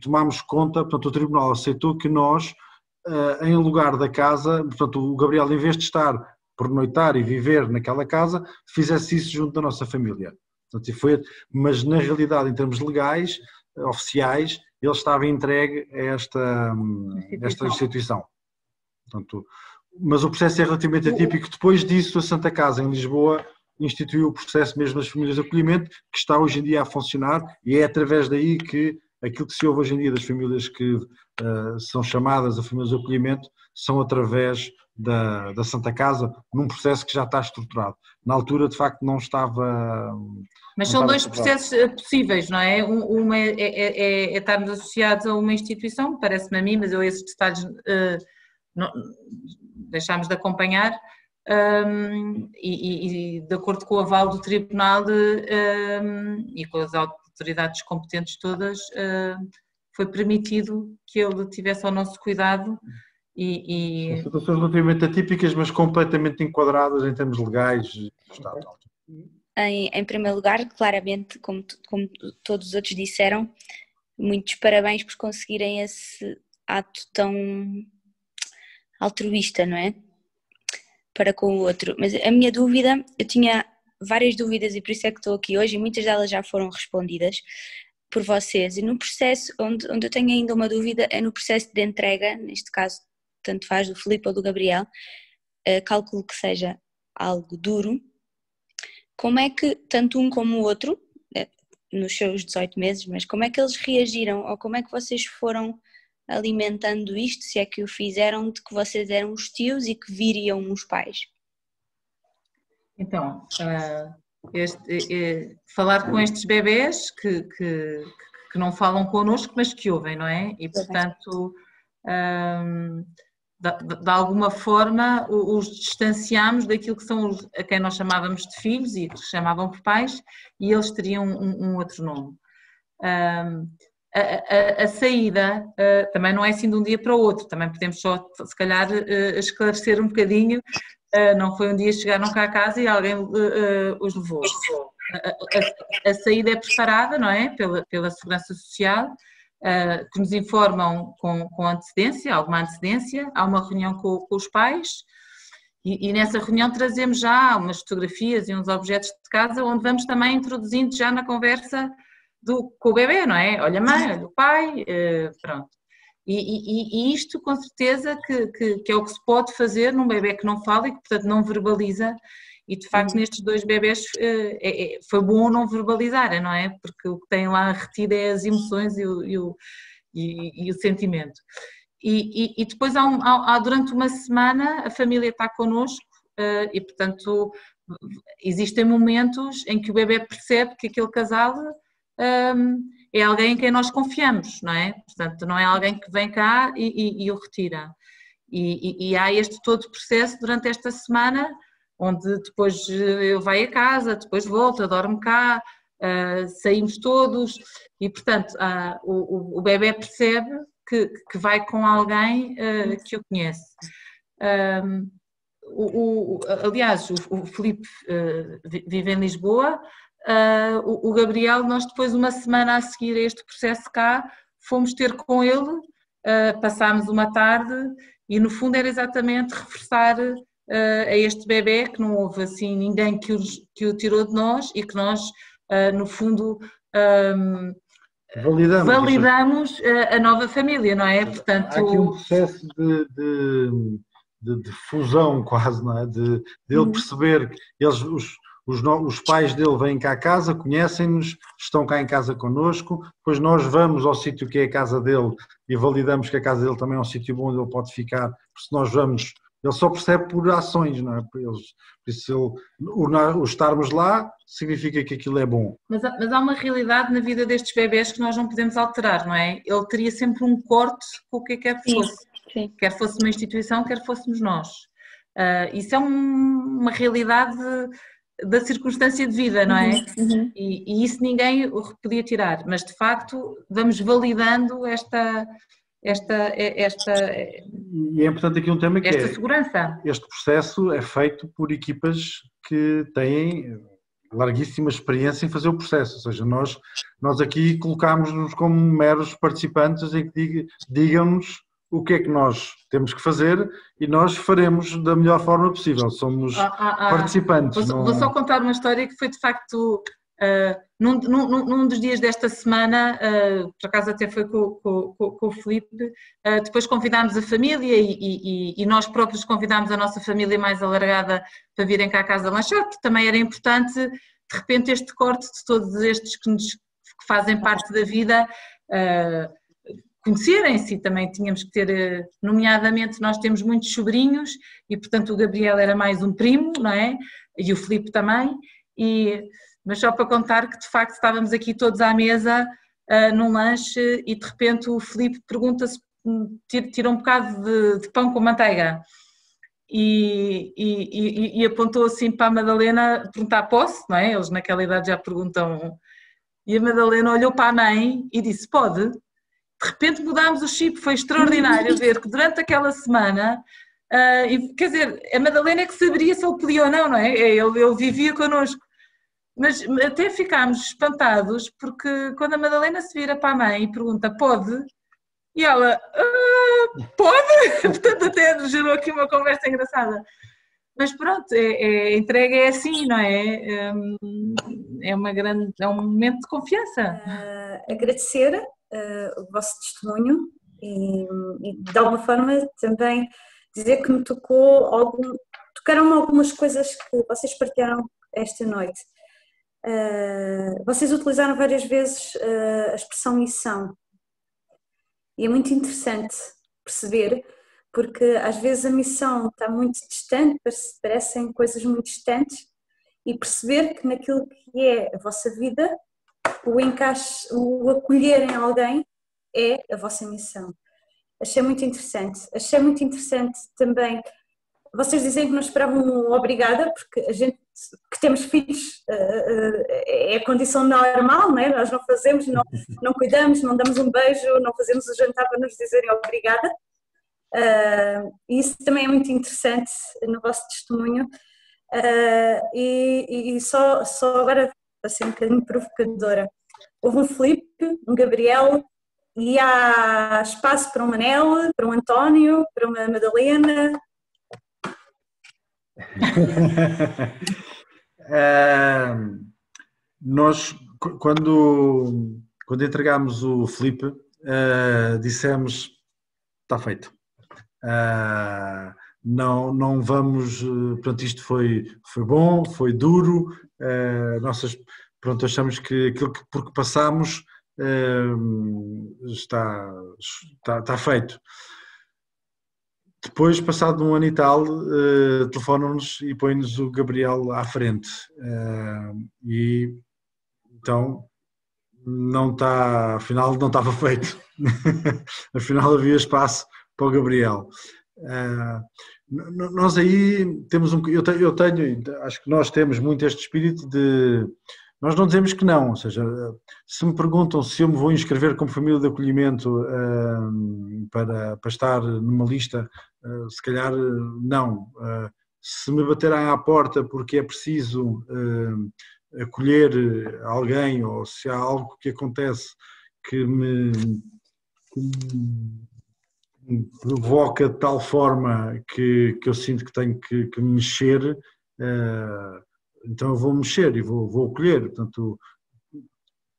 tomámos conta, portanto o Tribunal aceitou que nós, em lugar da casa, portanto o Gabriel, em vez de pernoitar e viver naquela casa, fizesse isso junto da nossa família. Portanto, mas na realidade, em termos legais, oficiais, ele estava entregue a esta instituição. Portanto, mas o processo é relativamente atípico. Depois disso, a Santa Casa, em Lisboa, instituiu o processo mesmo das famílias de acolhimento, que está hoje em dia a funcionar, e é através daí que aquilo que se ouve hoje em dia das famílias que são chamadas a famílias de acolhimento são através da Santa Casa, num processo que já está estruturado. Na altura, de facto, não estava... Mas são dois processos possíveis, não é? Uma é estarmos associados a uma instituição, parece-me a mim, mas eu esses detalhes deixámos de acompanhar, e de acordo com o aval do Tribunal e com as autoridades competentes todas, foi permitido que ele tivesse ao nosso cuidado. São situações relativamente atípicas, mas completamente enquadradas em termos legais do Estado. Em primeiro lugar, claramente, como todos os outros disseram, muitos parabéns por conseguirem esse ato tão altruísta, não é? Para com o outro. Mas a minha dúvida, eu tinha várias dúvidas e por isso é que estou aqui hoje, e muitas delas já foram respondidas por vocês. E no processo, onde eu tenho ainda uma dúvida, é no processo de entrega, neste caso, tanto faz do Filipe ou do Gabriel, calculo que seja algo duro. Como é que, tanto um como o outro, nos seus 18 meses, mas como é que eles reagiram, ou como é que vocês foram alimentando isto, se é que o fizeram, de que vocês eram os tios e que viriam os pais? Então, falar com estes bebés que não falam connosco, mas que ouvem, não é? E, portanto, de alguma forma os distanciamos daquilo que são a quem nós chamávamos de filhos e que chamavam por pais, e eles teriam um outro nome. A saída também não é assim de um dia para o outro, também podemos só, se calhar, esclarecer um bocadinho. Não foi um dia chegaram cá a casa e alguém os levou. A saída é preparada, não é? Pela Segurança Social, que nos informam com antecedência, alguma antecedência. Há uma reunião com os pais e nessa reunião trazemos já umas fotografias e uns objetos de casa, onde vamos também introduzindo já na conversa com o bebê, não é? Olha a mãe, olha o pai, pronto. E isto com certeza que é o que se pode fazer num bebê que não fala e que portanto não verbaliza, e de facto nestes dois bebés foi bom não verbalizarem, não é? Porque o que têm lá retido é as emoções e o sentimento. E depois durante uma semana a família está connosco e portanto existem momentos em que o bebê percebe que aquele casal é alguém em quem nós confiamos, não é? Portanto, não é alguém que vem cá e o retira. E há este todo processo durante esta semana, onde depois eu vai a casa, depois volta, dorme cá, saímos todos, e portanto o bebé percebe que vai com alguém que o conhece. Aliás, o Filipe vive em Lisboa. O Gabriel, nós depois, uma semana a seguir a este processo cá, fomos ter com ele, passámos uma tarde e no fundo era exatamente reforçar a este bebé que não houve assim ninguém que o tirou de nós e que nós no fundo validamos a nova família, não é? Portanto, há aqui um processo de fusão quase, não é? De ele perceber que os pais dele vêm cá a casa, conhecem-nos, estão cá em casa connosco, depois nós vamos ao sítio que é a casa dele e validamos que a casa dele também é um sítio bom onde ele pode ficar, porque se nós vamos, ele só percebe por ações, não é? Por isso o estarmos lá significa que aquilo é bom. Mas há uma realidade na vida destes bebés que nós não podemos alterar, não é? Ele teria sempre um corte com o que quer que fosse, sim. Quer fosse uma instituição, quer fôssemos nós. Isso é uma realidade da circunstância de vida, não é? Uhum. E isso ninguém o podia tirar, mas de facto vamos validando esta E é importante aqui um tema que esta segurança. Este processo é feito por equipas que têm larguíssima experiência em fazer o processo, ou seja, nós aqui colocámos-nos como meros participantes em que digam-nos o que é que nós temos que fazer e nós faremos da melhor forma possível, somos participantes. Vou só contar uma história que foi de facto num dos dias desta semana, por acaso até foi com o Filipe, depois convidámos a família e nós próprios convidámos a nossa família mais alargada para virem cá à casa lanchar, porque também era importante, de repente, este corte de todos estes que fazem parte da vida conhecerem-se, e também tínhamos que ter, nomeadamente nós temos muitos sobrinhos e portanto o Gabriel era mais um primo, não é? E o Filipe também, mas só para contar que de facto estávamos aqui todos à mesa num lanche e de repente o Filipe pergunta-se, tira um bocado de pão com manteiga e apontou assim para a Madalena perguntar posse, não é? Eles naquela idade já perguntam, e a Madalena olhou para a mãe e disse pode. De repente mudámos o chip, foi extraordinário ver que durante aquela semana, quer dizer, a Madalena é que saberia se ele podia ou não, não é? Ele vivia connosco. Mas até ficámos espantados porque quando a Madalena se vira para a mãe e pergunta pode, e ela pode? Portanto até gerou aqui uma conversa engraçada. Mas pronto, a entrega é assim, não é? É um momento de confiança. Agradecer o vosso testemunho e de alguma forma também dizer que me tocaram-me algumas coisas que vocês partilharam esta noite. Vocês utilizaram várias vezes a expressão missão e é muito interessante perceber, porque às vezes a missão está muito distante, parecem coisas muito distantes, e perceber que naquilo que é a vossa vida, o encaixe, o acolher em alguém é a vossa missão. Achei muito interessante também vocês dizem que não esperavam um obrigada, porque a gente que temos filhos é a condição normal, não é? Nós não fazemos, não cuidamos, não damos um beijo, não fazemos o jantar para nos dizerem obrigada. E isso também é muito interessante no vosso testemunho. E só agora, para ser um bocadinho provocadora, houve um Filipe, um Gabriel, e há espaço para um Manel, para um António, para uma Madalena. Nós, quando entregámos o Filipe, dissemos está feito. Não vamos, portanto isto foi bom, foi duro, pronto, achamos que aquilo porque passámos está feito. Depois, passado um ano e tal, telefonam-nos e põem-nos o Gabriel à frente. E então, afinal não estava feito. Afinal havia espaço para o Gabriel. Nós aí temos acho que nós temos muito este espírito de... Nós não dizemos que não, ou seja, se me perguntam se eu me vou inscrever como família de acolhimento para estar numa lista, se calhar não. Se me baterem à porta porque é preciso acolher alguém, ou se há algo que acontece que me provoca de tal forma que eu sinto que tenho que me mexer, então eu vou mexer e vou acolher. Portanto,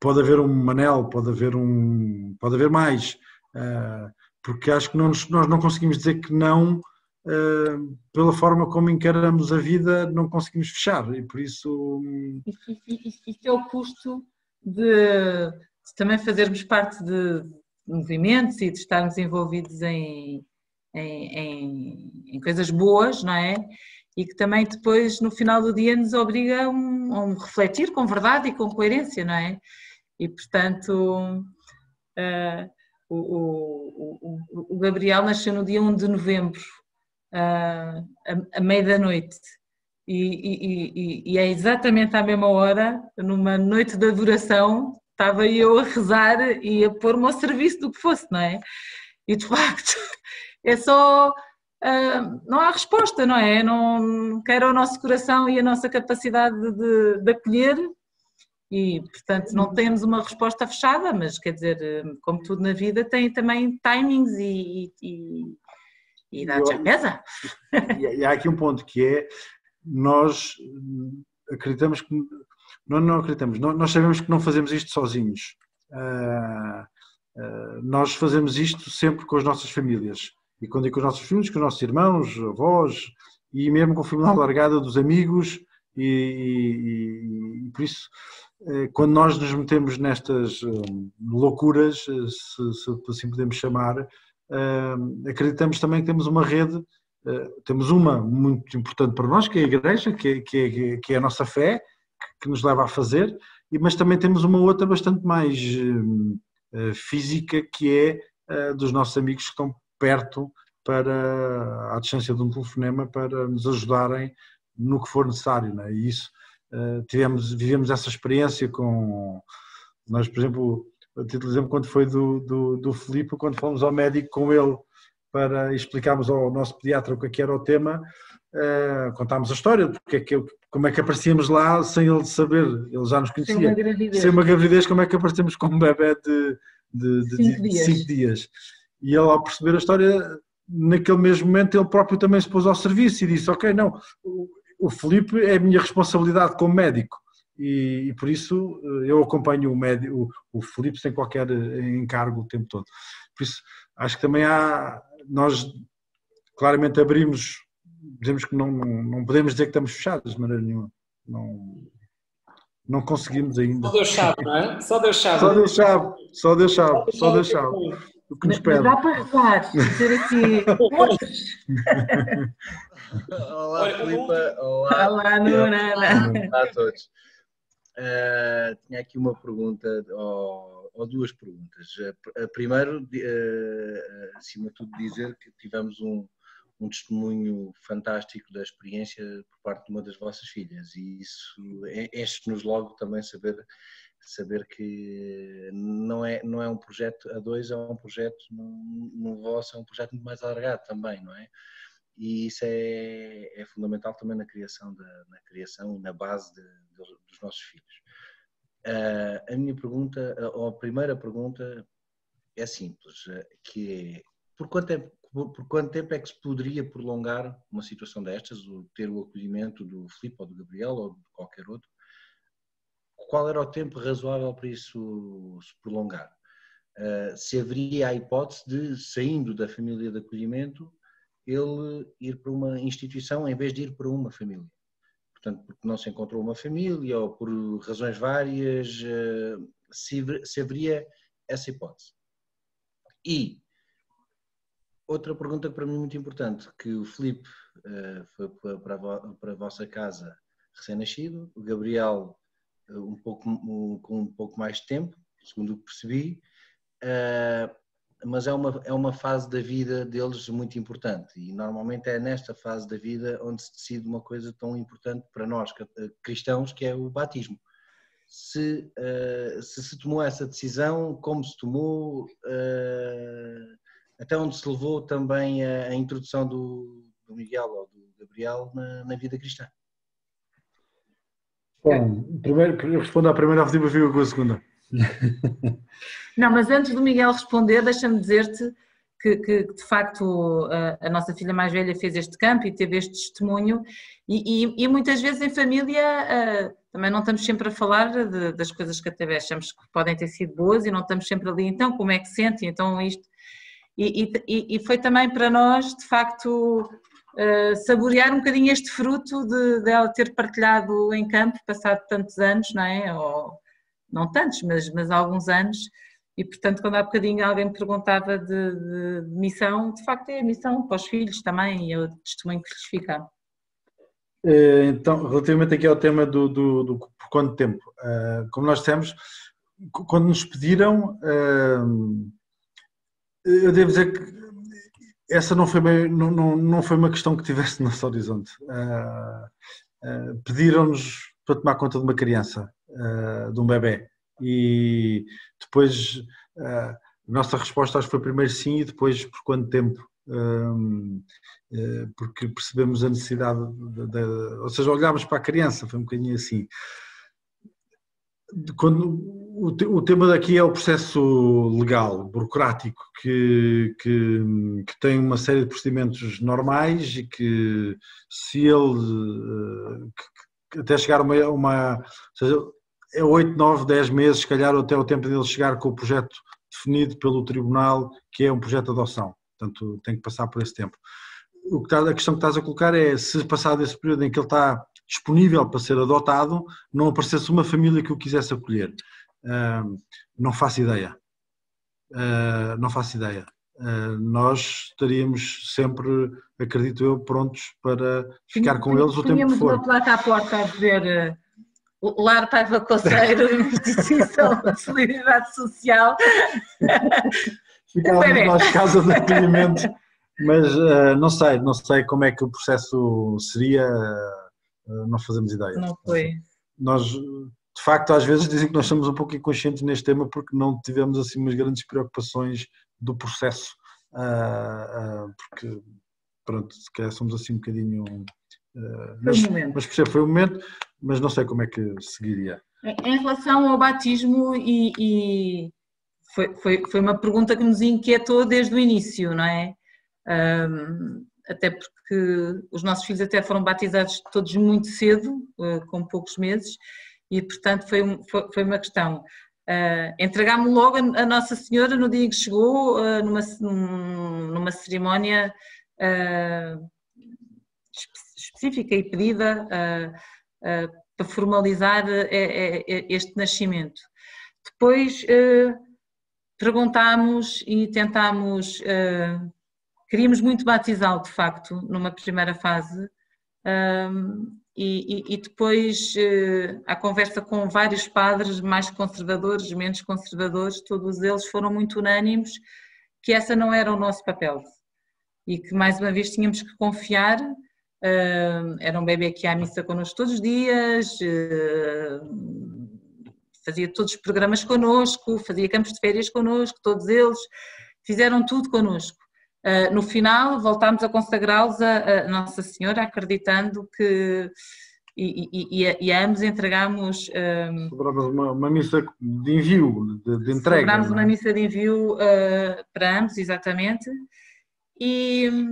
pode haver um Manel, pode haver mais, porque acho que nós não conseguimos dizer que não, pela forma como encaramos a vida, não conseguimos fechar, e por isso... Isto é o custo de também fazermos parte de movimentos e de estarmos envolvidos em coisas boas, não é? E que também depois, no final do dia, nos obriga a um refletir com verdade e com coerência, não é? E, portanto, o Gabriel nasceu no dia 1 de novembro, à meia da noite. E é exatamente à mesma hora, numa noite de adoração, estava eu a rezar e a pôr-me ao serviço do que fosse, não é? E de facto, é só... não há resposta, não é? Não quer o nosso coração e a nossa capacidade de acolher e, portanto, não temos uma resposta fechada, mas, quer dizer, como tudo na vida, tem também timings e dá-te a mesa. E há aqui um ponto que é, nós acreditamos que... Não acreditamos, nós sabemos que não fazemos isto sozinhos. Nós fazemos isto sempre com as nossas famílias. E quando digo com os nossos filhos, com os nossos irmãos, avós, e mesmo com a família alargada dos amigos, e por isso, quando nós nos metemos nestas loucuras, se assim podemos chamar, acreditamos também que temos uma rede, temos uma muito importante para nós, que é a Igreja, que é a nossa fé, que nos leva a fazer, mas também temos uma outra bastante mais física, que é dos nossos amigos que estão perto, à distância de um telefonema, para nos ajudarem no que for necessário, não é? E isso, vivemos essa experiência com... Nós, por exemplo, quando foi do Filipe, quando fomos ao médico com ele para explicarmos ao nosso pediatra o que era o tema, contámos a história, como é que aparecíamos lá sem ele saber, ele já nos conhecia. Sem uma gravidez, como é que aparecemos com um bebê de 5 dias. E ele, ao perceber a história, naquele mesmo momento, ele próprio também se pôs ao serviço e disse, ok, não, o Filipe é a minha responsabilidade como médico e por isso eu acompanho o Filipe sem qualquer encargo o tempo todo. Por isso, acho que também nós claramente abrimos, dizemos que não podemos dizer que estamos fechados de maneira nenhuma. Não conseguimos ainda. Só Deus sabe, não é? Só Deus sabe. Só Deus sabe. O que nos pede. Dá para rezar, dizer assim. Olá, Filipa. Olá, Nora. Olá a todos. Tinha aqui uma pergunta, ou duas perguntas. Primeiro, acima de tudo, dizer que tivemos um testemunho fantástico da experiência por parte de uma das vossas filhas, e isso enche-nos logo também saber que não é um projeto a dois, é um projeto no vosso, é um projeto muito mais alargado também, não é? E isso é fundamental também na criação e na base dos nossos filhos. A minha pergunta, ou a primeira pergunta é simples, que é, por quanto tempo é que se poderia prolongar uma situação destas, ter o acolhimento do Filipe ou do Gabriel ou de qualquer outro? Qual era o tempo razoável para isso se prolongar? Se haveria a hipótese de, saindo da família de acolhimento, ele ir para uma instituição em vez de ir para uma família? Portanto, porque não se encontrou uma família ou por razões várias, se haveria essa hipótese. E outra pergunta que para mim é muito importante, que o Filipe foi para a vossa casa recém-nascido, o Gabriel com um pouco mais de tempo, segundo o que percebi, mas é uma fase da vida deles muito importante, e normalmente é nesta fase da vida onde se decide uma coisa tão importante para nós cristãos, que é o batismo. Se tomou essa decisão, como se tomou, até onde se levou também a introdução do Miguel ou do Gabriel na vida cristã? Bom, primeiro eu respondo à primeira, depois fico com a segunda. Não, mas antes do Miguel responder, deixa-me dizer-te que de facto a nossa filha mais velha fez este campo e teve este testemunho, e muitas vezes em família também não estamos sempre a falar das coisas que até achamos que podem ter sido boas, e não estamos sempre ali, então como é que sente, então isto, e foi também para nós de facto saborear um bocadinho este fruto de ela ter partilhado em campo, passado tantos anos, não é? Ou, não tantos, mas alguns anos, e portanto quando há bocadinho alguém me perguntava de missão, de facto é a missão para os filhos também, e é o testemunho que lhes fica. Então, relativamente aqui ao tema do por quanto tempo, como nós dissemos, quando nos pediram, eu devo dizer que essa não foi uma questão que tivesse no nosso horizonte. pediram-nos para tomar conta de uma criança, de um bebê, e depois a nossa resposta acho que foi primeiro sim e depois por quanto tempo, porque percebemos a necessidade, ou seja, olhámos para a criança, foi um bocadinho assim. Quando o tema daqui é o processo legal, burocrático, que tem uma série de procedimentos normais e que se ele até chegar ou seja, é 8, 9, 10 meses, se calhar até o tempo dele chegar com o projeto definido pelo tribunal, que é um projeto de adoção, portanto tem que passar por esse tempo. A questão que estás a colocar é se passado esse período em que ele está disponível para ser adotado, não aparecesse uma família que o quisesse acolher. Não faço ideia. Não faço ideia. Nós estaríamos sempre, acredito eu, prontos para ficar com eles o tempo que for. Tínhamos uma placa à porta a dizer Lar Paiva Coceiro, Instituição de Solidariedade Social. Ficávamos nós casa de acolhimento, mas não sei como é que o processo seria, não fazemos ideia. Não foi. Nós, de facto, às vezes dizem que nós estamos um pouco inconscientes neste tema porque não tivemos assim umas grandes preocupações do processo, porque, pronto, se calhar somos assim um bocadinho... mas percebo, foi um momento, mas não sei como é que seguiria. Em relação ao batismo, foi uma pergunta que nos inquietou desde o início, não é? Até porque os nossos filhos até foram batizados todos muito cedo, com poucos meses, e portanto foi uma questão. Entregámos logo a Nossa Senhora no dia em que chegou, numa cerimónia específica e pedida para formalizar este nascimento. Depois perguntámos e tentámos, queríamos muito batizá-lo de facto numa primeira fase, e depois a conversa com vários padres mais conservadores, menos conservadores, todos eles foram muito unânimes que essa não era o nosso papel e que mais uma vez tínhamos que confiar. Era um bebê que ia à missa connosco todos os dias, fazia todos os programas connosco, fazia campos de férias connosco, todos eles fizeram tudo connosco. No final voltámos a consagrá-los a Nossa Senhora, acreditando que e a ambos entregámos... Celebrámos uma missa de envio, de entrega. Celebrámos uma missa de envio para ambos, exatamente.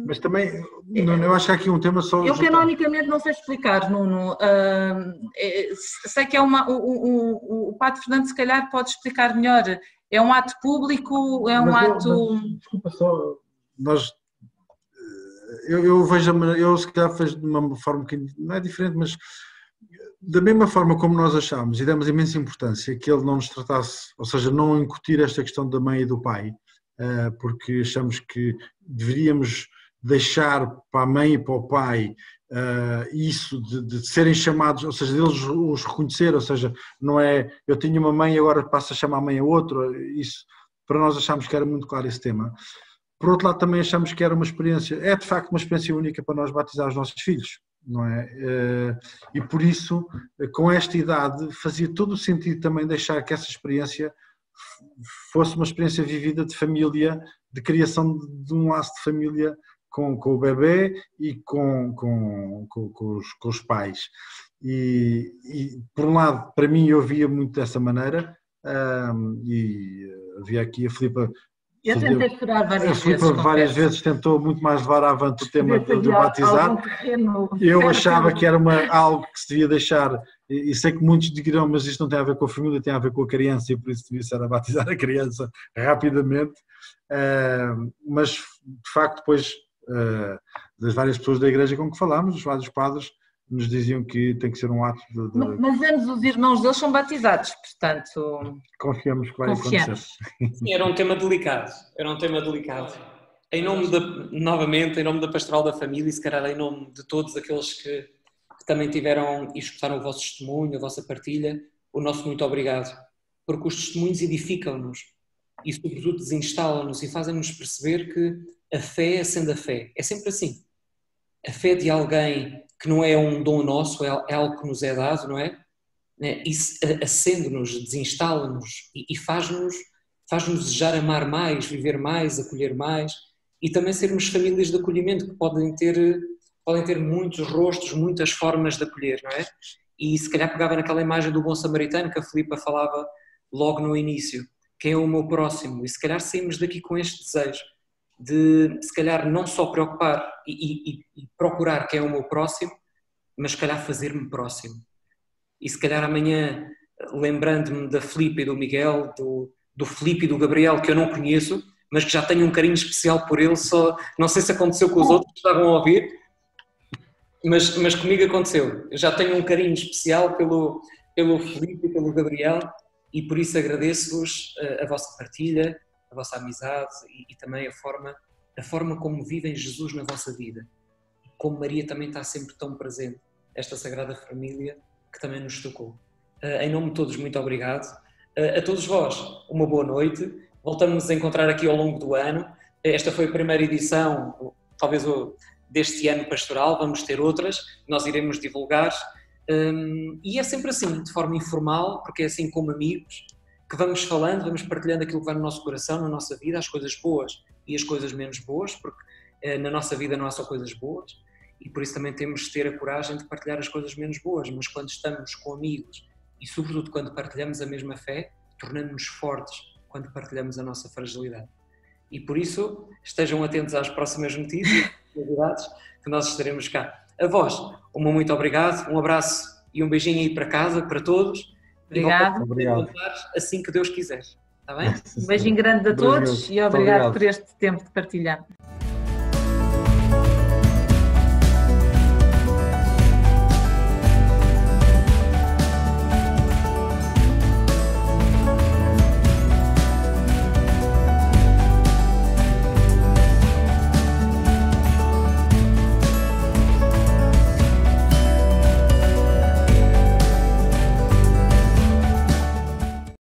Mas também, eu acho que há aqui um tema só... Eu canonicamente não sei explicar, Nuno. Sei que é o Padre Fernando se calhar pode explicar melhor. É um ato público, é um ato... Desculpa só, eu vejo, eu se calhar vejo de uma forma que não é diferente, mas da mesma forma como nós achámos e demos imensa importância que ele não nos tratasse, ou seja, não incutir esta questão da mãe e do pai, porque achamos que deveríamos deixar para a mãe e para o pai isso de serem chamados, ou seja, deles os reconhecer, ou seja, não é eu tinha uma mãe e agora passo a chamar a mãe a outro, isso para nós achámos que era muito claro esse tema. Por outro lado também achamos que era uma experiência, é de facto uma experiência única para nós batizar os nossos filhos, não é? E por isso, com esta idade, fazia todo o sentido também deixar que essa experiência fosse uma experiência vivida de família, de criação de um laço de família com o bebê e com os pais. E por um lado, para mim, eu via muito dessa maneira, e havia aqui a Filipa. Eu tentei furar várias vezes. A Filipa várias vezes tentou muito mais levar avante o tema do batizar. Eu achava que era algo que se devia deixar, e sei que muitos dirão, mas isto não tem a ver com a família, tem a ver com a criança, e por isso devia ser a batizar a criança rapidamente. Mas, de facto, depois das várias pessoas da igreja com que falámos, os vários padres, nos diziam que tem que ser um ato de... Mas ambos os irmãos deles são batizados, portanto... Confiamos que vai acontecer. Sim, era um tema delicado, Em nome novamente, em nome da Pastoral da Família e se calhar em nome de todos aqueles que também tiveram e escutaram o vosso testemunho, a vossa partilha, o nosso muito obrigado, porque os testemunhos edificam-nos e sobretudo desinstalam-nos e fazem-nos perceber que a fé, sendo a fé, é sempre assim. A fé de alguém que não é um dom nosso, é algo que nos é dado, não é? Isso acende-nos, desinstala-nos e faz-nos desejar amar mais, viver mais, acolher mais e também sermos famílias de acolhimento que podem ter muitos rostos, muitas formas de acolher, não é? E se calhar pegava naquela imagem do bom samaritano que a Filipa falava logo no início, quem é o meu próximo? E se calhar saímos daqui com este desejo de se calhar não só preocupar e procurar quem é o meu próximo, mas se calhar fazer-me próximo. E se calhar amanhã, lembrando-me da Filipa e do Miguel, do Filipe e do Gabriel, que eu não conheço, mas que já tenho um carinho especial por ele, só não sei se aconteceu com os outros que estavam a ouvir, mas comigo aconteceu. Eu já tenho um carinho especial pelo Filipe e pelo Gabriel e por isso agradeço-vos a vossa partilha, a vossa amizade e também a forma como vivem Jesus na vossa vida. Como Maria também está sempre tão presente, esta Sagrada Família que também nos tocou. Em nome de todos, muito obrigado. A todos vós, uma boa noite. Voltamos a encontrar aqui ao longo do ano. Esta foi a primeira edição, talvez deste ano pastoral, vamos ter outras, nós iremos divulgar. E é sempre assim, de forma informal, porque é assim como amigos, que vamos falando, vamos partilhando aquilo que vai no nosso coração, na nossa vida, as coisas boas e as coisas menos boas, porque na nossa vida não há só coisas boas, e por isso também temos de ter a coragem de partilhar as coisas menos boas, mas quando estamos com amigos e sobretudo quando partilhamos a mesma fé, tornamos-nos fortes quando partilhamos a nossa fragilidade. E por isso, estejam atentos às próximas notícias, novidades, que nós estaremos cá. A vós, muito obrigado, um abraço e um beijinho aí para casa, para todos. Obrigado. Obrigado. Assim que Deus quiser. Está bem? Um beijinho grande a todos e obrigado por este tempo de partilhar.